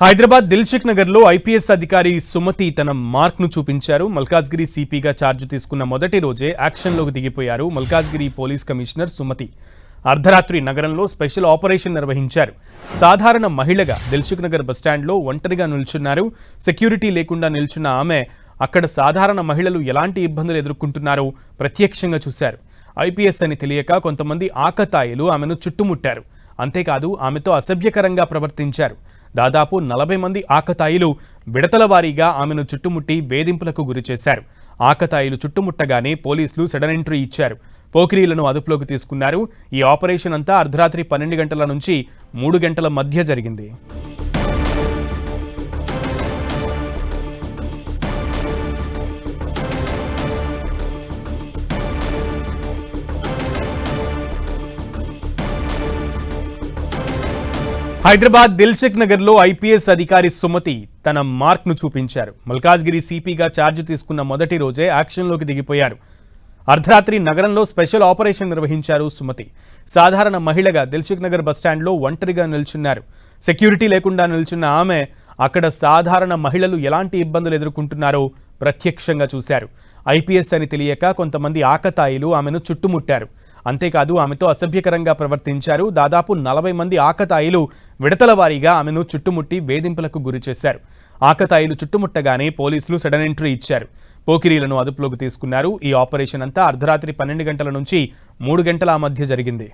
హైదరాబాద్ దిల్సుఖ్ నగర్ లో ఐపీఎస్ అధికారి సుమతి తన మార్క్ ను చూపించారు. మల్కాజ్గిరి సిపిగా ఛార్జ్ తీసుకున్న మొదటి రోజే యాక్షన్ లోకి దిగిపోయారు మల్కాజ్గిరి పోలీస్ కమిషనర్ సుమతి. అర్ధరాత్రి నగరంలో స్పెషల్ ఆపరేషన్ నిర్వహించారు. సాధారణ మహిళగా దిల్సుఖ్ నగర్ బస్టాండ్ లో ఒంటరిగా నిల్చున్నారు. సెక్యూరిటీ లేకుండా నిల్చున్న ఆమె అక్కడ సాధారణ మహిళలు ఎలాంటి ఇబ్బందులు ఎదుర్కొంటున్నారో ప్రత్యక్షంగా చూశారు. ఐపీఎస్ అని తెలియక కొంతమంది ఆకతాయిలు ఆమెను చుట్టుముట్టారు. అంతేకాదు ఆమెతో అసభ్యకరంగా ప్రవర్తించారు. దాదాపు 40 మంది ఆకతాయిలు విడతల వారీగా ఆమెను చుట్టుముట్టి వేధింపులకు గురిచేశారు. ఆకతాయిలు చుట్టుముట్టగానే పోలీసులు సడన్ ఎంట్రీ ఇచ్చారు. పోకిరీలను అదుపులోకి తీసుకున్నారు. ఈ ఆపరేషన్ అంతా అర్ధరాత్రి 12 గంటల నుంచి 3 గంటల మధ్య జరిగింది. హైదరాబాద్ దిల్సుఖ్ నగర్ లో ఐపీఎస్ అధికారి సుమతి తన మార్క్ ను చూపించారు. మల్కాజ్గిరి సిపిగా ఛార్జ్ తీసుకున్న మొదటి రోజే యాక్షన్ లోకి దిగిపోయారు. అర్ధరాత్రి నగరంలో స్పెషల్ ఆపరేషన్ నిర్వహించారు సుమతి. సాధారణ మహిళగా దిల్సుఖ్ నగర్ బస్టాండ్ లో ఒంటరిగా నిల్చున్నారు. సెక్యూరిటీ లేకుండా నిల్చున్న ఆమె అక్కడ సాధారణ మహిళలు ఎలాంటి ఇబ్బందులు ఎదుర్కొంటున్నారో ప్రత్యక్షంగా చూశారు. ఐపీఎస్ అని తెలియక కొంతమంది ఆకతాయిలు ఆమెను చుట్టుముట్టారు. అంతేకాదు ఆమెతో అసభ్యకరంగా ప్రవర్తించారు. దాదాపు 40 మంది ఆకతాయిలు విడతల వారీగా ఆమెను చుట్టుముట్టి వేధింపులకు గురిచేశారు. ఆకతాయిలు చుట్టుముట్టగానే పోలీసులు సడన్ ఎంట్రీ ఇచ్చారు. పోకిరీలను అదుపులోకి తీసుకున్నారు. ఈ ఆపరేషన్ అంతా అర్ధరాత్రి 12 గంటల నుంచి 3 గంటల మధ్య జరిగింది.